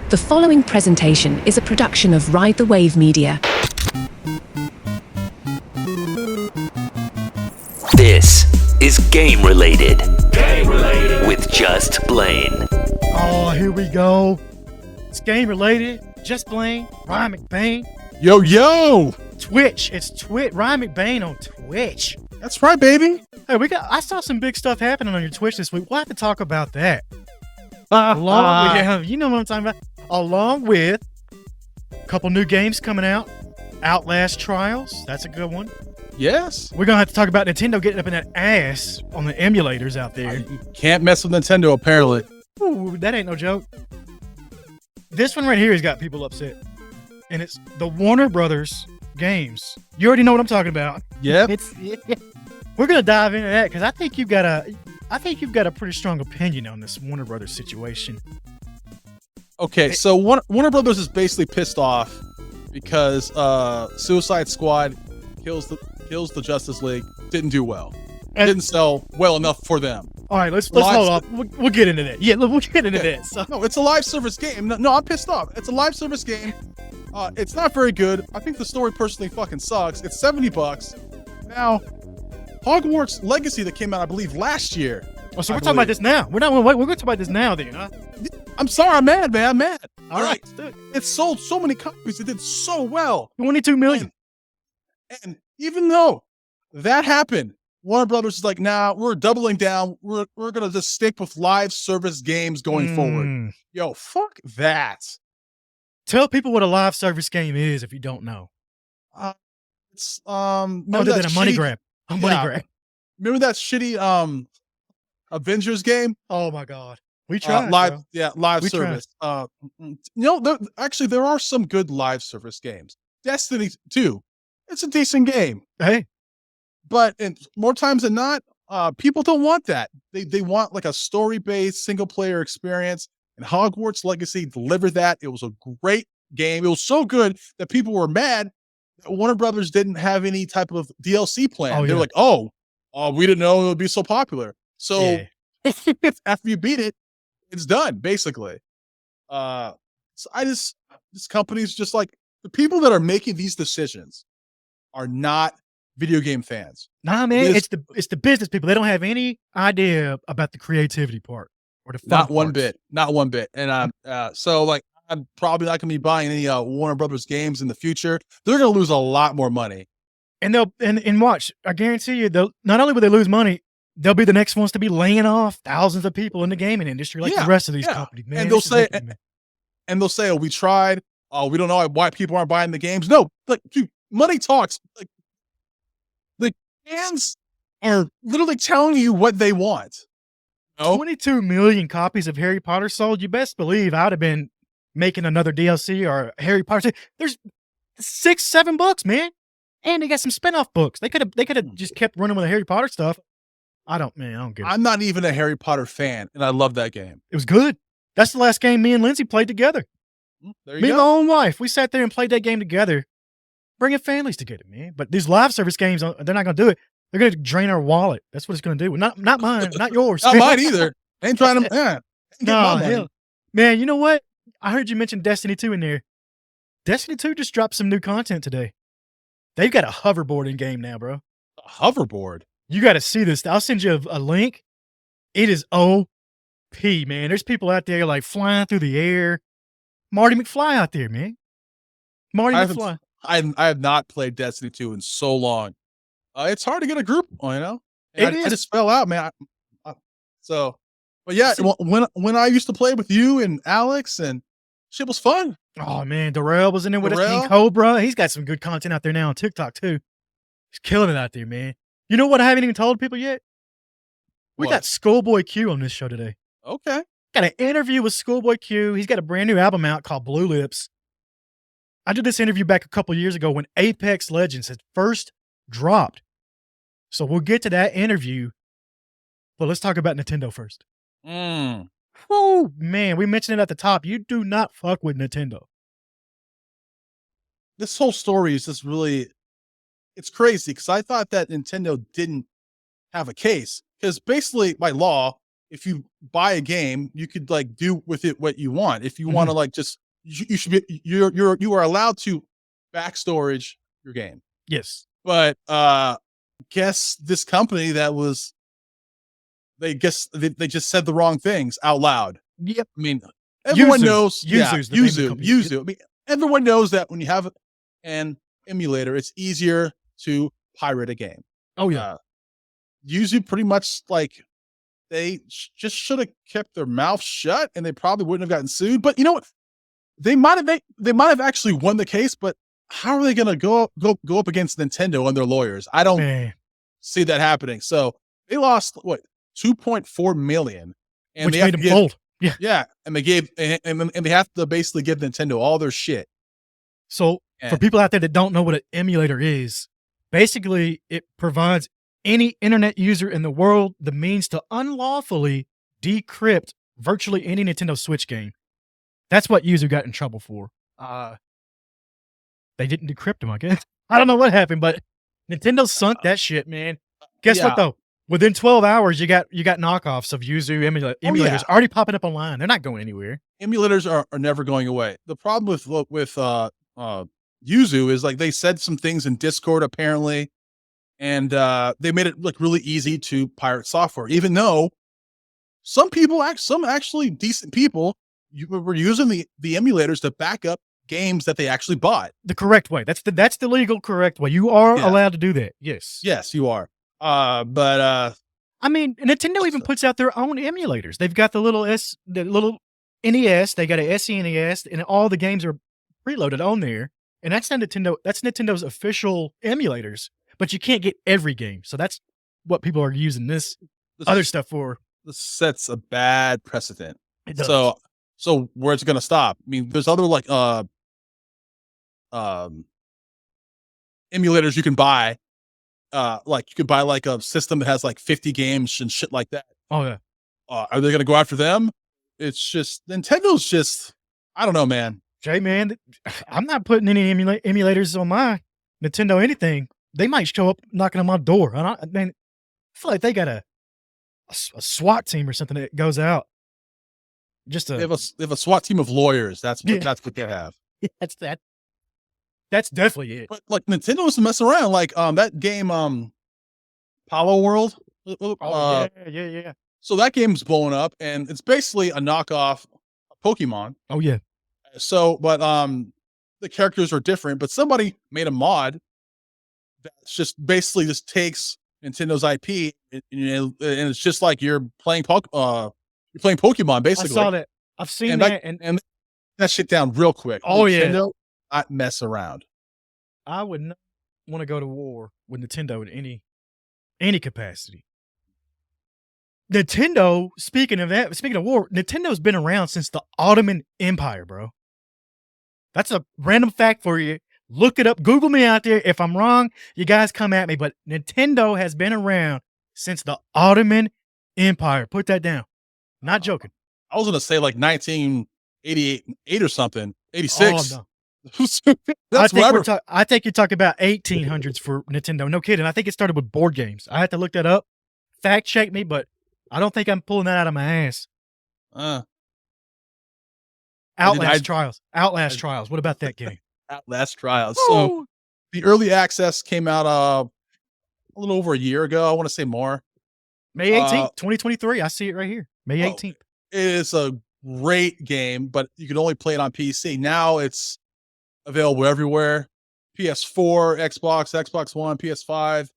The following presentation is a production of Ride the Wave Media. This is Game Related. With Just Blaine. Oh, here we go. It's Game Related. Just Blaine. Ryan McBain. Yo. Twitch. It's Twitch. Ryan McBain on Twitch. That's right, baby. Hey, I saw some big stuff happening on your Twitch this week. We'll have to talk about that. You know what I'm talking about. Along with a couple new games coming out. Outlast Trials. That's a good one. Yes. We're going to have to talk about Nintendo getting up in that ass on the emulators out there. You can't mess with Nintendo, apparently. Ooh, that ain't no joke. This one right here has got people upset. And it's the Warner Brothers games. You already know what I'm talking about. Yep. We're going to dive into that because I think you've got a pretty strong opinion on this Warner Brothers situation. Okay, so Warner Brothers is basically pissed off because Suicide Squad kills the Justice League didn't do well. Didn't sell well enough for them. All right, let's hold off. We'll get into that. Yeah, we'll get into that. So. No, it's a live service game. No, I'm pissed off. It's a live service game. It's not very good. I think the story personally fucking sucks. It's $70. Now, Hogwarts Legacy that came out, I believe, last year. Oh, so we're talking about this now. We're going to talk about this now, then, huh? I'm sorry, I'm mad, man. I'm mad. All right. It sold so many copies. It did so well. 22 million. And even though that happened, Warner Brothers is like, nah, we're doubling down. We're going to just stick with live service games going forward. Yo, fuck that. Tell people what a live service game is if you don't know. It's other than a money grab. A money grab. Remember that shitty Avengers game? Oh my God. We tried. Live service. There are some good live service games. Destiny 2. It's a decent game. Hey. But more times than not, people don't want that. They want like a story-based single-player experience. And Hogwarts Legacy delivered that. It was a great game. It was so good that people were mad that Warner Brothers didn't have any type of DLC plan. They're like, we didn't know it would be so popular. So after you beat it, it's done, basically. So this company's just like, the people that are making these decisions are not video game fans. Nah, man, it's the business people. They don't have any idea about the creativity part or the fun not one bit. And so like, I'm probably not going to be buying any Warner Brothers games in the future. They're going to lose a lot more money. And and watch, I guarantee you, not only will they lose money, they'll be the next ones to be laying off thousands of people in the gaming industry, like the rest of these companies. Man, and they'll say, "Oh, we tried. Oh, we don't know why people aren't buying the games." No, like, dude, money talks. Like, the fans are literally telling you what they want. 22 million copies of Harry Potter sold. You best believe I'd have been making another DLC or Harry Potter. There's 6-7 books, man, and they got some spinoff books. They could have just kept running with the Harry Potter stuff. I don't get it. I'm not even a Harry Potter fan, and I love that game. It was good. That's the last game me and Lindsay played together. There you me go. and my own wife. We sat there and played that game together, bringing families together, man. But these live service games, they're not going to do it. They're going to drain our wallet. That's what it's going to do. Not mine, not yours. Not mine either. Ain't trying to. Hell. Man, you know what? I heard you mention Destiny 2 in there. Destiny 2 just dropped some new content today. They've got a hoverboard in game now, bro. A hoverboard? You got to see this. I'll send you a link. It is OP, man. There's people out there like flying through the air. Marty McFly out there, man. McFly. I have not played Destiny 2 in so long. It's hard to get a group, I just fell out, man. But yeah, when I used to play with you and Alex, and shit was fun. Oh man, Darrell was in there with us. King Cobra. He's got some good content out there now on TikTok too. He's killing it out there, man. You know what I haven't even told people yet? We got ScHoolboy Q on this show today. Okay. Got an interview with ScHoolboy Q. He's got a brand new album out called Blue Lips. I did this interview back a couple years ago when Apex Legends had first dropped. So we'll get to that interview, but let's talk about Nintendo first. Oh, man, we mentioned it at the top. You do not fuck with Nintendo. This whole story is just really, it's crazy because I thought that Nintendo didn't have a case because basically by law, if you buy a game, you could like do with it what you want. If you want to like just you should be you are allowed to back storage your game. Yes. But guess this company that was they just said the wrong things out loud. Yep. I mean, everyone Yuzu. knows Yuzu's the name of the company. Yuzu. I mean, everyone knows that when you have an emulator, it's easier to pirate a game. Oh yeah. Yuzu pretty much like they just should have kept their mouth shut, and they probably wouldn't have gotten sued. But you know what? They might have actually won the case, but how are they going to go up against Nintendo and their lawyers? I don't see that happening. So they lost what 2.4 million, and which they made them fold. Yeah, yeah, and they have to basically give Nintendo all their shit. So for people out there that don't know what an emulator is, basically it provides any internet user in the world the means to unlawfully decrypt virtually any Nintendo Switch game. That's what Yuzu got in trouble for. They didn't decrypt them, I guess. I don't know what happened, but Nintendo sunk that shit, man. Guess what though? Within 12 hours, you got knockoffs of Yuzu emulators already popping up online. They're not going anywhere. Emulators are never going away. The problem with Yuzu is like they said some things in Discord apparently, and they made it look really easy to pirate software, even though some actually decent people were using the emulators to back up games that they actually bought the correct way. That's the legal correct way. You are allowed to do that. Yes, you are. But I mean, Nintendo even puts out their own emulators. They've got the little NES. They got a SNES, and all the games are preloaded on there. And that's not Nintendo. That's Nintendo's official emulators. But you can't get every game, so that's what people are using this other stuff for. This sets a bad precedent. It does. So where's it going to stop? I mean, there's other like emulators you can buy. Like you could buy like a system that has like 50 games and shit like that. Oh yeah. Are they going to go after them? It's just Nintendo's just I don't know, man. Jay, man, I'm not putting any emulators on my Nintendo anything. They might show up knocking on my door. I feel like they got a SWAT team or something that goes out. They have a SWAT team of lawyers. That's what they have. That's that. That's definitely it. But like Nintendo doesn't mess around. Like that game, Palo World. Yeah. So that game's blowing up, and it's basically a knockoff Pokemon. Oh yeah. So, but the characters are different. But somebody made a mod that's just basically just takes Nintendo's IP, and it's just like you're playing Pokemon. Basically, I saw that. I've seen that, and that shit down real quick. Oh Nintendo, not mess around. I would not want to go to war with Nintendo in any capacity. Nintendo, speaking of war, Nintendo's been around since the Ottoman Empire, bro. That's a random fact for you. Look it up. Google me out there. If I'm wrong, you guys come at me. But Nintendo has been around since the Ottoman Empire. Put that down. Not joking. I was going to say like 1988 or something. 86. Oh, no. I think you're talking about 1800s for Nintendo. No kidding. I think it started with board games. I had to look that up. Fact check me, but I don't think I'm pulling that out of my ass. Outlast Trials. What about that game? Outlast Trials. So the early access came out a little over a year ago. I want to say more. May 18th, 2023. I see it right here. May 18th. It is a great game, but you can only play it on PC. Now it's available everywhere. PS4, Xbox One, PS5,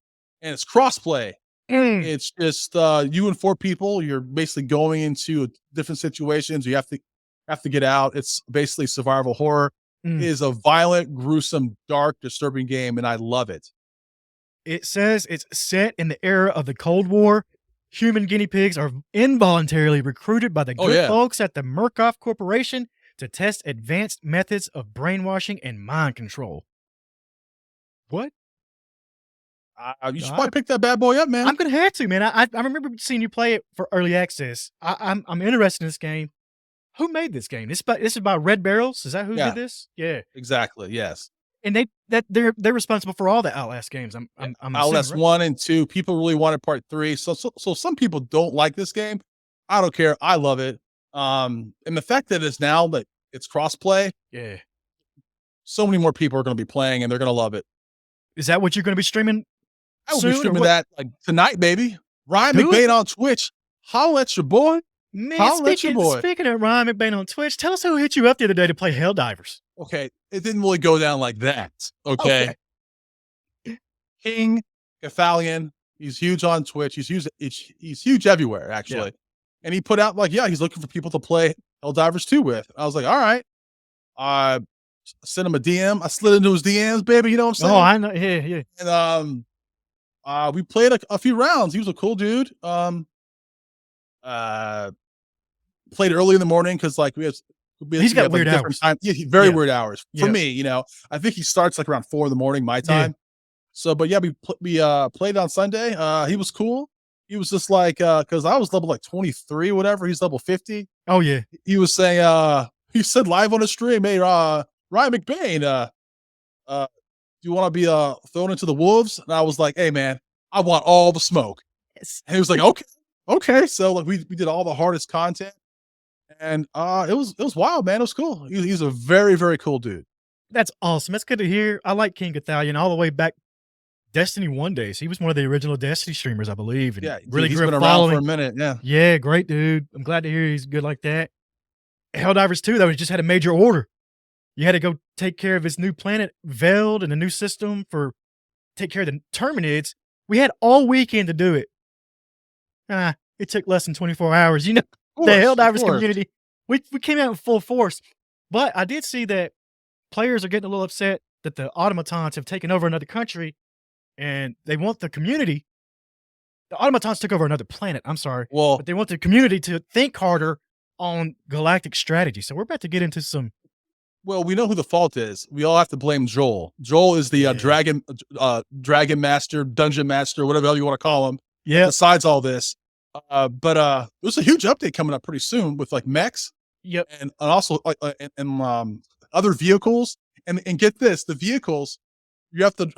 and it's crossplay. It's just you and 4 people. You're basically going into different situations. You have to get out. It's basically survival horror. It is a violent, gruesome, dark, disturbing game, and I love it. It says it's set in the era of the Cold War. Human guinea pigs are involuntarily recruited by the good folks at the Murkoff Corporation to test advanced methods of brainwashing and mind control. What? You should probably pick that bad boy up, man. I'm gonna have to, man. I remember seeing you play it for early access. I'm interested in this game. Who made this game? This is by Red Barrels. Is that who did this? Yeah, exactly. Yes, and they're responsible for all the Outlast games. I'm Outlast assuming, right? 1 and 2. People really wanted part 3. So some people don't like this game. I don't care. I love it. And the fact that it's now that it's crossplay, Yeah. so many more people are going to be playing and they're going to love it. Is that what you're going to be streaming? I will soon, be or streaming what? that like tonight, baby. Ryan Do McBain it. on Twitch. Holla at your boy. Man, Holla at your boy. speaking of Ryan McBain on Twitch, tell us who hit you up the other day to play Helldivers. Okay, it didn't really go down like that. Okay. King Gathalion. He's huge on Twitch. He's huge everywhere, actually. Yeah. And he put out like, yeah, he's looking for people to play Helldivers 2 with. I was like, all right. I sent him a DM. I slid into his DMs, baby. You know what I'm saying? Oh, I know. Yeah. And we played a few rounds. He was a cool dude. Played early in the morning because like He's got weird hours. Time. Yeah, very Yeah. weird hours for me. You know, I think he starts like around 4 a.m. my time. Yeah. So, but yeah, we played on Sunday. He was cool. He was just like, because I was level like 23, whatever. He's level 50. Oh yeah. He was saying, he said live on the stream, hey, Ryan McBain, do you want to be thrown into the wolves? And I was like, hey man, I want all the smoke. Yes. And he was like, okay. So like we did all the hardest content, and it was wild, man. It was cool. He's a very, very cool dude. That's awesome. That's good to hear. I like King Gathalion all the way back Destiny 1 days. He was one of the original Destiny streamers, I believe. And Yeah, really he's grew been up around following. for a minute. Yeah. Yeah, great dude. I'm glad to hear he's good like that. Helldivers 2, though, he just had a major order. You had to go take care of his new planet, Veld, and a new system for take care of the Terminids. We had all weekend to do it. It took less than 24 hours. You know, the Helldivers community, we came out in full force. But I did see that players are getting a little upset that the automatons have taken over another country and they want the community. The automatons took over another planet. I'm sorry. Well, But they want the community to think harder on galactic strategy. So we're about to get into some. Well, we know who the fault is. We all have to blame Joel. Joel is the Yeah. dragon master, dungeon master, whatever the hell you want to call him. Yeah. Besides all this, but there's a huge update coming up pretty soon with like mechs Yep. and also other vehicles. And get this, the vehicles you have to.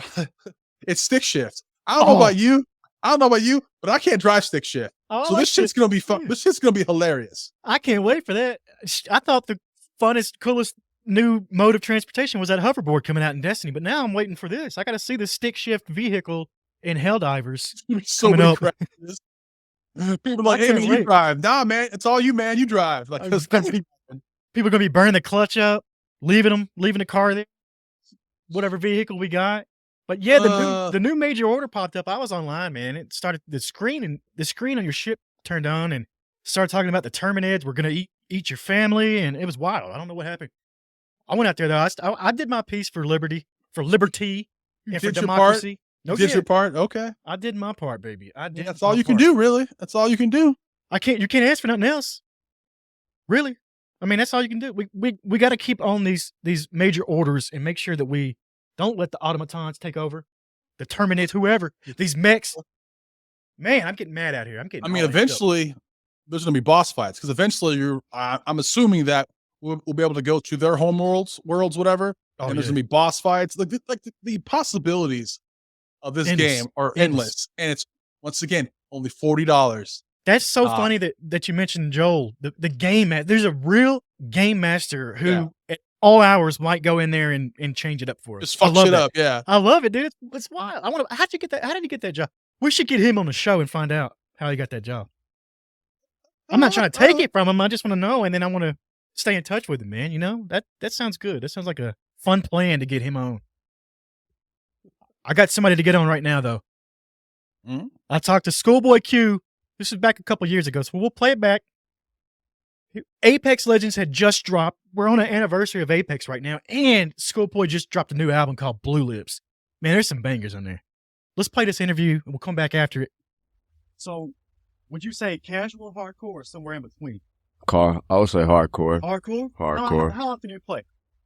It's stick shift. I don't know about you. But I can't drive stick shift. Oh, So this shit's gonna be fun. This shit's gonna be hilarious. I can't wait for that. I thought the funnest, coolest new mode of transportation was that hoverboard coming out in Destiny, but now I'm waiting for this. I got to see the stick shift vehicle in Helldivers. So Coming many up. crashes. People are like, I hey can't man, wait. you drive. Nah, man, it's all you, man. You drive. Like, People are gonna be burning the clutch up, leaving the car there, whatever vehicle we got. But yeah, the new major order popped up. I was online, man. It started the screen on your ship turned on and started talking about the Terminids. We're gonna eat your family, and it was wild. I don't know what happened. I went out there though. I did my piece for liberty, and for did your part? democracy. No, Did your part? Okay. I did my part, baby. I did. That's all my you can part. do, really. That's all you can do. You can't ask for nothing else. Really. I mean, that's all you can do. We got to keep on these major orders and make sure that we don't let the automatons take over, the Terminids, whoever, these mechs. Man, I'm getting mad out here. I mean, eventually there's going to be boss fights because eventually I'm assuming that we'll be able to go to their home worlds, whatever. Oh, And there's yeah. going to be boss fights. Like the possibilities of this Endless. game are Endless. endless. And it's, once again, only $40. That's so funny that you mentioned Joel, the game master. There's a real game master who at all hours might go in there and change it up for us. Just fuck shit that. up. Yeah. I love it, dude. It's wild. How'd you get that? How did you get that job? We should get him on the show and find out how he got that job. I'm not trying to take it from him. I just want to know, and then I want to stay in touch with him, man. You know, that sounds good. That sounds like a fun plan to get him on. I got somebody to get on right now, though. Mhm. I talked to ScHoolboy Q. This was back a couple years ago, so we'll play it back. Apex Legends had just dropped. We're on an anniversary of Apex right now, and ScHoolboy just dropped a new album called Blue Lips. Man, there's some bangers on there. Let's play this interview, and we'll come back after it. So, would you say casual, hardcore, or somewhere in between? I would say hardcore. Hardcore? Hardcore. How often do you play?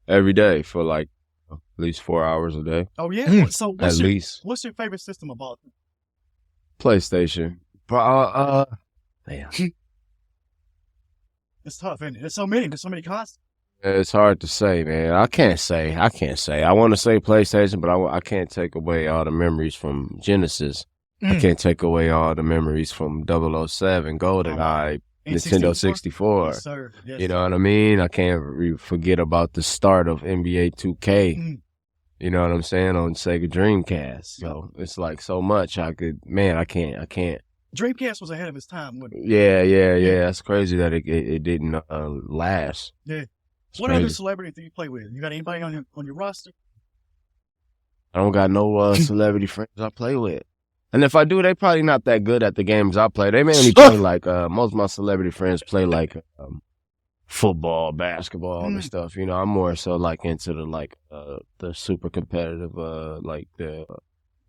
Every day for like at least 4 hours a day. Oh, yeah? Mm. So, At least. what's your favorite system of all time? PlayStation. But damn. It's tough, isn't it? There's so many consoles. It's hard to say, man. I can't say. I want to say PlayStation, but I can't take away all the memories from Genesis. I can't take away all the memories from 007, GoldenEye, Nintendo 64. Yes, sir. Yes, You know what I mean? I can't forget about the start of NBA 2K. Mm. You know what I'm saying? On Sega Dreamcast. So it's like so much I can't. Dreamcast was ahead of its time. Wasn't it? Yeah. That's crazy that it didn't last. Yeah. It's What crazy. other celebrity do you play with? You got anybody on your roster? I don't got no celebrity friends I play with. And if I do, they probably not that good at the games I play. They mainly play like most of my celebrity friends play like football, basketball, and stuff. You know, I'm more so like into the super competitive, like the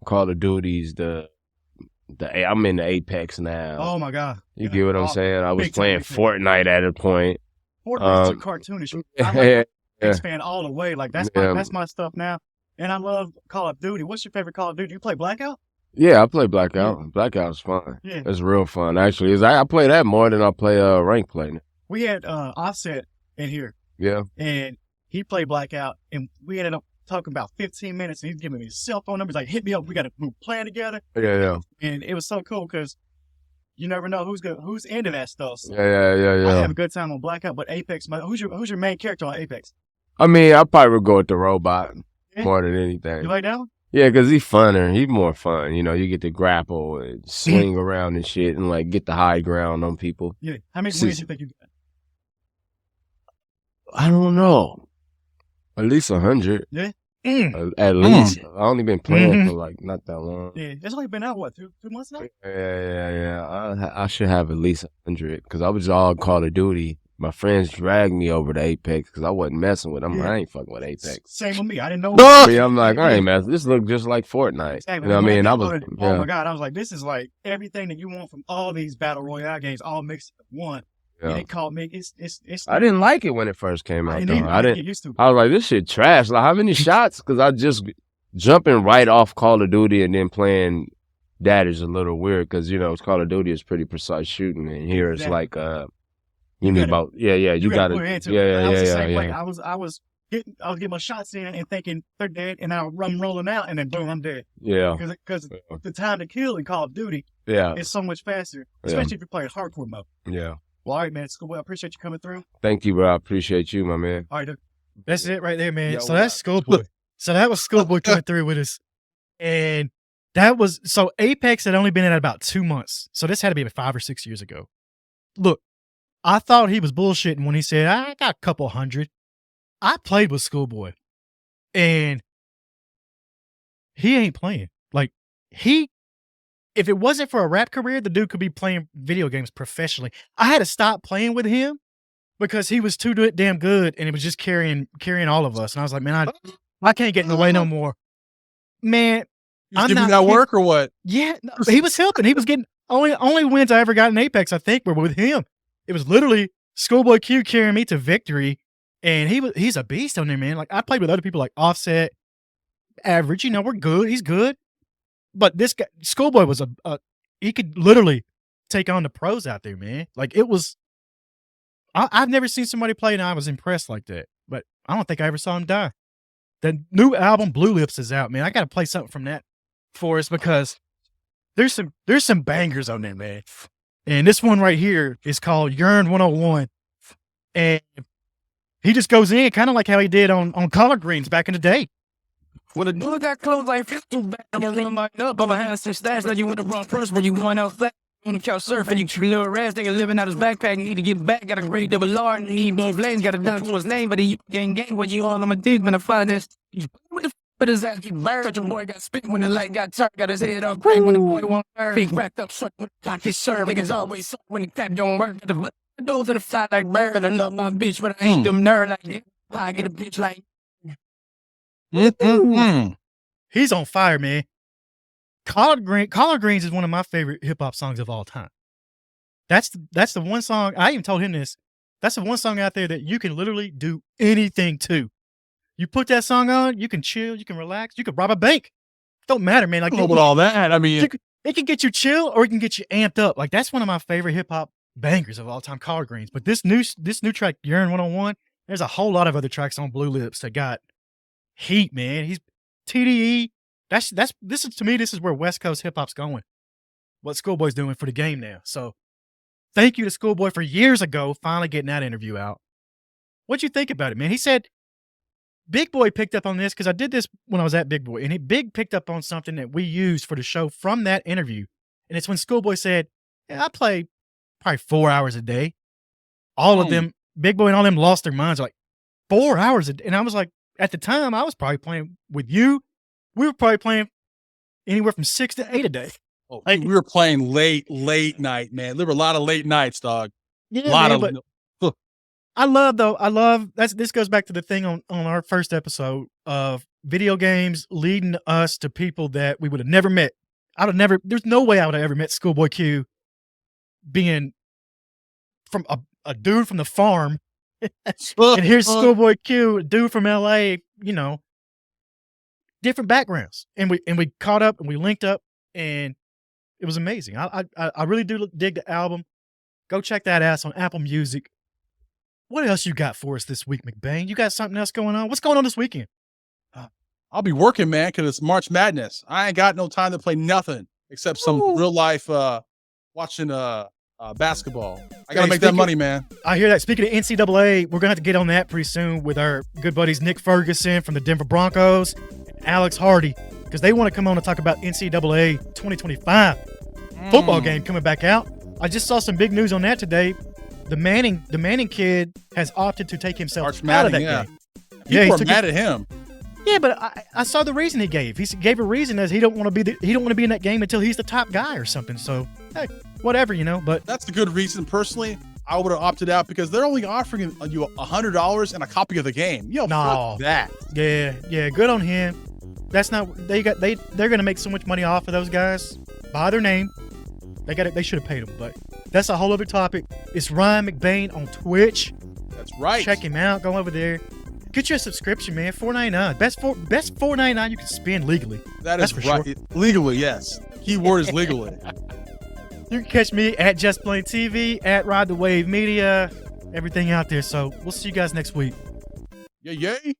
Call of Duties, I'm in the Apex now. Oh my God! You get what I'm saying? I was big playing time. Fortnite at a point. Fortnite's too cartoonish. I'm like Apex fan all the way. Like that's my stuff now. And I love Call of Duty. What's your favorite Call of Duty? You play Blackout? Yeah, I play Blackout. Yeah. Blackout's fun. Yeah. It's real fun, actually. I play that more than I play rank play. We had Offset in here. Yeah. And he played Blackout, and we ended up talking about 15 minutes, and he's giving me his cell phone number. He's like, hit me up. We got to plan together. Yeah. And it was so cool because you never know who's into that stuff. So Yeah. I have a good time on Blackout, but Apex, who's your main character on Apex? I mean, I probably would go with the robot more than anything. You like that one? Yeah, because he's funner. He's more fun. You know, you get to grapple and swing around and shit and, like, get the high ground on people. Yeah. How many wins do you think you got? I don't know. At least 100. Yeah? At least. I've only been playing for, like, not that long. Yeah. It's only been out, what, 2 months now? Yeah. I should have at least 100 because I was all Call of Duty. My friends dragged me over to Apex because I wasn't messing with them. Yeah. I ain't fucking with Apex. Same with me. I didn't know. Yeah, I'm like, I ain't messing. This look just like Fortnite. Exactly. You know what I mean? Oh my God. I was like, this is like everything that you want from all these Battle Royale games, all mixed in one. Yeah. And it called me. It's. I didn't like it when it first came out, though. I didn't. Get used to it. I was like, this shit trash. Like, how many shots? Because I just jumping right off Call of Duty and then playing that is a little weird because, you know, Call of Duty is pretty precise shooting. And here it's like, you need about, you got to, yeah. I was getting my shots in and thinking they're dead, and I'm rolling out, and then boom, I'm dead. Yeah. Because the time to kill in Call of Duty is so much faster, especially if you're playing hardcore mode. Yeah. Well, all right, man. ScHoolboy, I appreciate you coming through. Thank you, bro. I appreciate you, my man. All right, dude. That's it right there, man. Yo, so that's ScHoolboy. So that was ScHoolboy coming through with us. And so Apex had only been in about 2 months. So this had to be about 5 or 6 years ago. Look, I thought he was bullshitting when he said, I got a couple hundred. I played with ScHoolboy. And he ain't playing. Like, if it wasn't for a rap career, the dude could be playing video games professionally. I had to stop playing with him because he was too damn good, and it was just carrying all of us. And I was like, man, I can't get in the way no more. Man, I'm giving that work or what? Yeah, no, he was helping. He was getting only wins I ever got in Apex, I think, were with him. It was literally ScHoolboy Q carrying me to victory, and he's a beast on there, man. Like, I played with other people like Offset, Average. You know, we're good. He's good. But this guy, ScHoolboy was he could literally take on the pros out there, man. Like, it was, I've never seen somebody play and I was impressed like that. But I don't think I ever saw him die. The new album, Blue Lips, is out, man. I got to play something from that for us because there's some bangers on there, man. And this one right here is called Yearn 101. And he just goes in kind of like how he did on Collard Greens back in the day. When the dude got close like 50 back, I'm a my up, I'm a hand some stats that you in the wrong person when you going out flat on the couch surfing, you treat little ass nigga living out his backpack, need to get back, got a great double R, and he both lanes, got a done for his name, but he gang what you all on my dick when I find this. What the but his ass get burned, such a boy got spit when the light got turned, got his head up, crank when the boy won't turn, big racked up, short with the cock his serve, niggas always suck when the tap don't work, the those are the fly like bird, I love my bitch, but I ain't them nerd like that, I get a bitch like. He's on fire, man. Collard Greens is one of my favorite hip hop songs of all time. That's the one song, I even told him this. That's the one song out there that you can literally do anything to. You put that song on, you can chill, you can relax, you can rob a bank. Don't matter, man. Like, with all that, I mean, it can get you chill or it can get you amped up. Like, that's one of my favorite hip hop bangers of all time, Collard Greens. But this new track, Yearn 101, there's a whole lot of other tracks on Blue Lips that got heat, man. He's TDE. This is where West Coast hip hop's going. What ScHoolboy's doing for the game now. So thank you to ScHoolboy for years ago finally getting that interview out. What'd you think about it, man? He said Big Boy picked up on this because I did this when I was at Big Boy, and Big picked up on something that we used for the show from that interview. And it's when ScHoolboy said, yeah, I play probably 4 hours a day. All of them, Big Boy and all them lost their minds like 4 hours a day. And I was like, at the time, I was probably playing with you. We were probably playing anywhere from 6 to 8 a day. Oh, we were playing late night, man. There were a lot of late nights, dog. Yeah, I love this goes back to the thing on our first episode of video games leading us to people that we would have never met. There's no way I would have ever met ScHoolboy Q being from a dude from the farm. And here's ScHoolboy Q, a dude from LA, different backgrounds. And we caught up and we linked up and it was amazing. I really do dig the album. Go check that out on Apple Music. What else you got for us this week, McBain? You got something else going on? What's going on this weekend? I'll be working, man, because it's March Madness. I ain't got no time to play nothing except some real life watching basketball. I got to make that money, man. I hear that. Speaking of NCAA, we're going to have to get on that pretty soon with our good buddies Nick Ferguson from the Denver Broncos and Alex Hardy, because they want to come on and talk about NCAA 2025 football game coming back out. I just saw some big news on that today. The Manning kid has opted to take himself out of that game. People are mad at him. Yeah, but I saw the reason he gave. He gave a reason as he don't want to be in that game until he's the top guy or something. So hey, whatever, But that's a good reason. Personally, I would have opted out because they're only offering you $100 and a copy of the game. Fuck that. Yeah, good on him. That's not they're gonna make so much money off of those guys by their name. They should have paid him, but that's a whole other topic. It's Ryan McBain on Twitch. That's right. Check him out. Go over there. Get you a subscription, man. $4.99. Best $4.99 you can spend legally. That's for right. Sure. Legally, yes. Keyword is legally. You can catch me at Just Plain TV, at Ride the Wave Media, everything out there. So we'll see you guys next week. Yay.